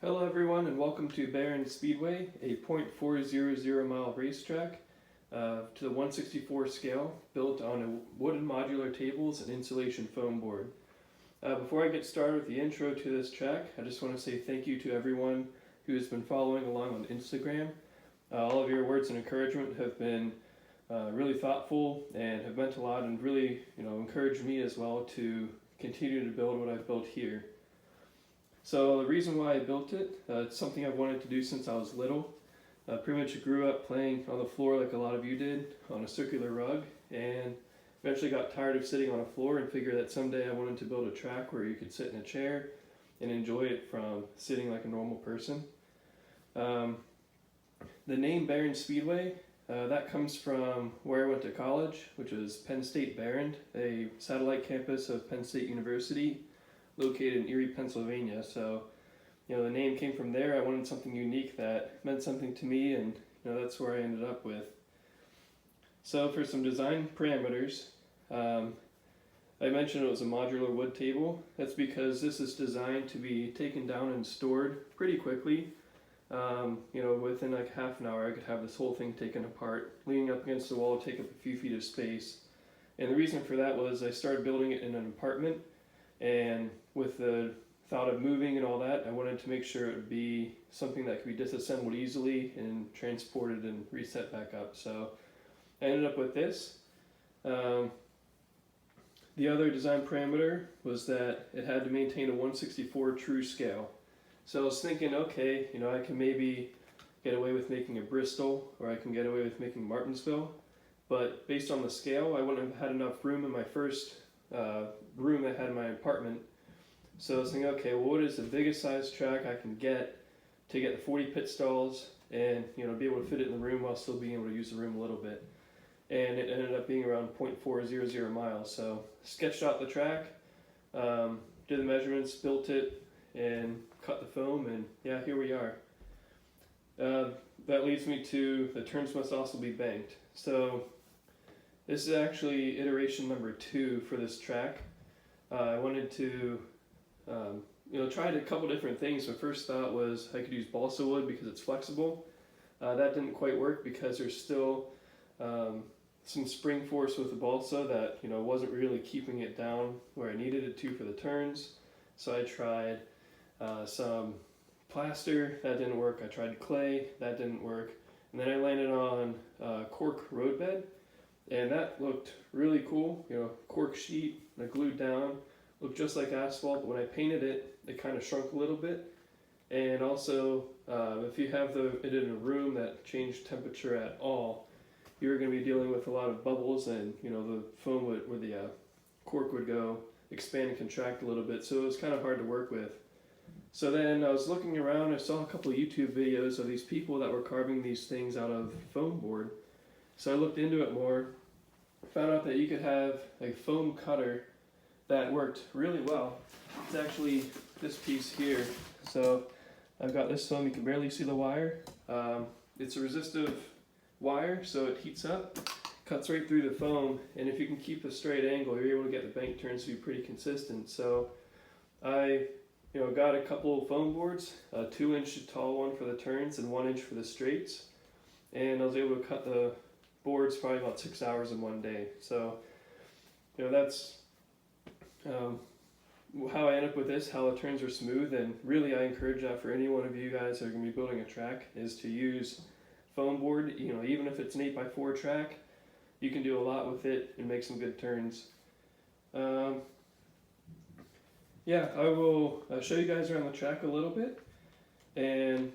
Hello everyone and welcome to Behrend Speedway, a .400 mile racetrack to the 1/64 scale, built on wooden modular tables and insulation foam board. Before I get started with the intro to this track, I just want to say thank you to everyone who has been following along on Instagram. All of your words and encouragement have been really thoughtful and have meant a lot, and really encouraged me as well to continue to build what I've built here. So the reason why I built it, it's something I've wanted to do since I was little. Pretty much grew up playing on the floor like a lot of you did, on a circular rug, and eventually got tired of sitting on a floor and figured that someday I wanted to build a track where you could sit in a chair and enjoy it from sitting like a normal person. The name Behrend Speedway, that comes from where I went to college, which was Penn State Behrend, a satellite campus of Penn State University, located in Erie, Pennsylvania. So, the name came from there. I wanted something unique that meant something to me, and that's where I ended up with. So for some design parameters, I mentioned it was a modular wood table. That's because this is designed to be taken down and stored pretty quickly. Within like half an hour I could have this whole thing taken apart, leaning up against the wall, take up a few feet of space. And the reason for that was I started building it in an apartment, and with the thought of moving and all that, I wanted to make sure it would be something that could be disassembled easily and transported and reset back up. So I ended up with this. The other design parameter was that it had to maintain a 1/64 true scale. So I was thinking, okay, I can maybe get away with making a Bristol, or I can get away with making Martinsville. But based on the scale, I wouldn't have had enough room in my first room I had in my apartment. So I was thinking, okay, well, what is the biggest size track I can get to get the 40 pit stalls and be able to fit it in the room while still being able to use the room a little bit. And it ended up being around 0.400 miles. So sketched out the track, did the measurements, built it, and cut the foam, and yeah, here we are. That leads me to the turns must also be banked. So this is actually iteration number 2 for this track. I wanted to tried a couple different things. My first thought was I could use balsa wood because it's flexible. That didn't quite work because there's still some spring force with the balsa that wasn't really keeping it down where I needed it to for the turns. So I tried some plaster. That didn't work. I tried clay. That didn't work. And then I landed on cork roadbed, and that looked really cool. Cork sheet that glued down. Looked just like asphalt, but when I painted it, it kind of shrunk a little bit. And also, if you have it in a room that changed temperature at all, you're going to be dealing with a lot of bubbles, and the foam where the cork would go expand and contract a little bit, so it was kind of hard to work with. So then I was looking around, I saw a couple of YouTube videos of these people that were carving these things out of foam board. So I looked into it more, found out that you could have a foam cutter that worked really well. It's actually this piece here. So I've got this foam, you can barely see the wire. It's a resistive wire, so it heats up, cuts right through the foam, and if you can keep a straight angle, you're able to get the bank turns to be pretty consistent. So I got a couple of foam boards, a 2-inch tall one for the turns and 1 inch for the straights, and I was able to cut the boards probably about 6 hours in one day. So that's how I end up with this, how the turns are smooth. And really I encourage that for any one of you guys that are going to be building a track, is to use foam board. Even if it's an 8x4 track, you can do a lot with it and make some good turns. Yeah, I will show you guys around the track a little bit, and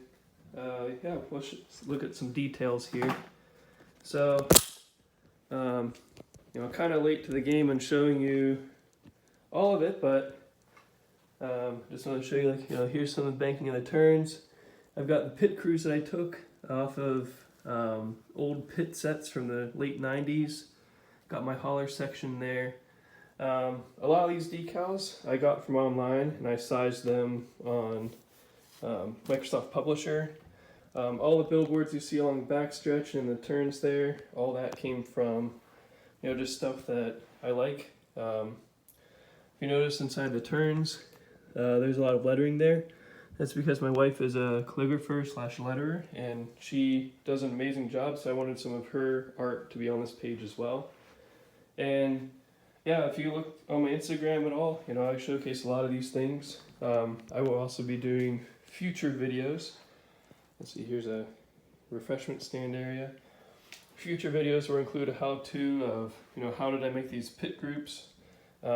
we'll look at some details here. So kind of late to the game and showing you all of it, but just want to show you, here's some of the banking of the turns. I've got the pit crews that I took off of old pit sets from the late 90s. Got my hauler section there. A lot of these decals I got from online, and I sized them on Microsoft Publisher. All the billboards you see along the backstretch and the turns there, all that came from just stuff that I like. If you notice inside the turns, there's a lot of lettering there. That's because my wife is a calligrapher slash letterer, and she does an amazing job, so I wanted some of her art to be on this page as well. And yeah, if you look on my Instagram at all, you know, I showcase a lot of these things. I will also be doing future videos. Let's see, here's a refreshment stand area. Future videos will include a how-to of, you know, how did I make these pit groups? You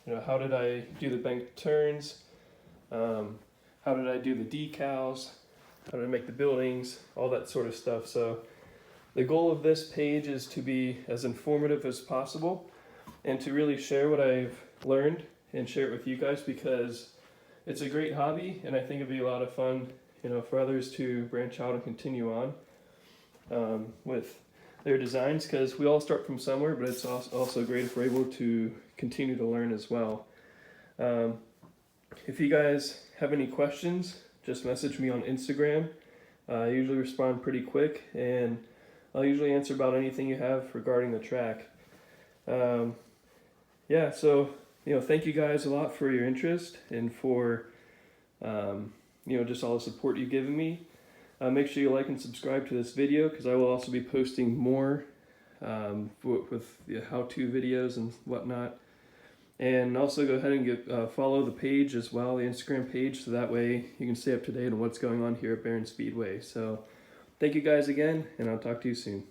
know, how did I do the bank turns? How did I do the decals? How did I make the buildings? All that sort of stuff. So the goal of this page is to be as informative as possible and to really share what I've learned and share it with you guys, because it's a great hobby and I think it'd be a lot of fun, you know, for others to branch out and continue on with their designs, because we all start from somewhere, but it's also great if we're able to continue to learn as well. If you guys have any questions, just message me on Instagram. I usually respond pretty quick, and I'll usually answer about anything you have regarding the track. Yeah, so, you know, thank you guys a lot for your interest and for, you know, just all the support you've given me. Make sure you like and subscribe to this video, because I will also be posting more with the how-to videos and whatnot. And also go ahead and follow the page as well, the Instagram page, so that way you can stay up to date on what's going on here at Behrend Speedway. So thank you guys again, and I'll talk to you soon.